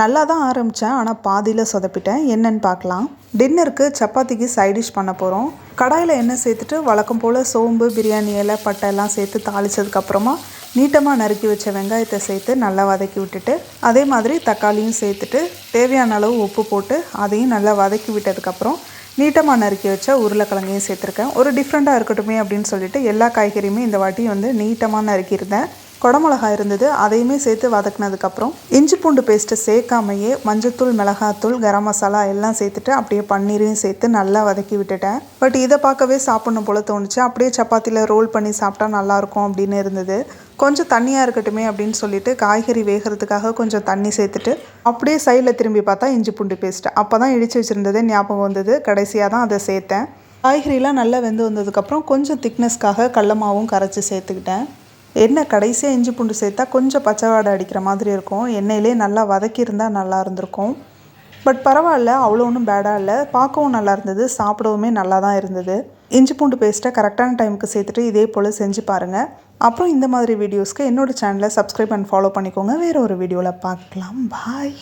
நல்லா தான் ஆரம்பித்தேன், ஆனால் பாதியில் சொதப்பிட்டேன். என்னன்னு பார்க்கலாம். டின்னருக்கு சப்பாத்திக்கு சைட் டிஷ் பண்ண போகிறோம். கடாயில் எண்ணெய் சேர்த்துட்டு வழக்கம் போல் சோம்பு, பிரியாணி இலை, பட்டை எல்லாம் சேர்த்து தாளித்ததுக்கப்புறமா நீட்டமாக நறுக்கி வச்ச வெங்காயத்தை சேர்த்து நல்லா வதக்கி விட்டுட்டு, அதே மாதிரி தக்காளியும் சேர்த்துட்டு தேவையான அளவு உப்பு போட்டு அதையும் நல்லா வதக்கி விட்டதுக்கப்புறம் நீட்டமாக நறுக்கி வச்ச உருளைக்கிழங்கையும் சேர்த்துருக்கேன். ஒரு டிஃப்ரெண்ட்டாக இருக்கட்டுமே அப்படின்னு சொல்லிட்டு எல்லா காய்கறியுமே இந்த வாட்டி நீட்டமாக நறுக்கியிருந்தேன். குடமிளகாய் இருந்தது, அதையுமே சேர்த்து வதக்கினதுக்கப்புறம் இஞ்சி பூண்டு பேஸ்ட்டு சேர்க்காமையே மஞ்சத்தூள், மிளகாத்தூள், கரம் மசாலா எல்லாம் சேர்த்துட்டு அப்படியே பன்னீரையும் சேர்த்து நல்லா வதக்கி விட்டுட்டேன். பட் இதை பார்க்கவே சாப்பிட்ணும் போல் தோணுச்சு. அப்படியே சப்பாத்தியில் ரோல் பண்ணி சாப்பிட்டா நல்லாயிருக்கும் அப்படின்னு இருந்தது. கொஞ்சம் தண்ணியாக இருக்கட்டுமே அப்படின்னு சொல்லிட்டு காய்கறி வேகிறதுக்காக கொஞ்சம் தண்ணி சேர்த்துட்டு அப்படியே சைடில் திரும்பி பார்த்தா இஞ்சி பூண்டு பேஸ்ட்டு அப்போ தான் இடித்து வச்சுருந்ததே ஞாபகம் வந்தது. கடைசியாக தான் அதை சேர்த்தேன். காய்கறிலாம் நல்லா வெந்து வந்ததுக்கப்புறம் கொஞ்சம் திக்னஸ்க்காக கடல மாவும் கரைச்சி சேர்த்துக்கிட்டேன். எண்ணெய் கடைசியாக இஞ்சி பூண்டு சேர்த்தா கொஞ்சம் பச்சை வாடை அடிக்கிற மாதிரி இருக்கும். எண்ணெயிலே நல்லா வதக்கியிருந்தால் நல்லா இருந்திருக்கும். பட் பரவாயில்ல, அவ்வளோ ஒன்றும் பேடாக இல்லை. பார்க்கவும் நல்லா இருந்தது, சாப்பிடவுமே நல்லா தான் இருந்தது. இஞ்சி பூண்டு பேஸ்ட்டை கரெக்டான டைமுக்கு சேர்த்துட்டு இதே போல் செஞ்சு பாருங்கள். அப்புறம் இந்த மாதிரி வீடியோஸ்க்கு என்னோடய சேனலை சப்ஸ்கிரைப் அண்ட் ஃபாலோ பண்ணிக்கோங்க. வேறு ஒரு வீடியோவில் பார்க்கலாம். பாய்.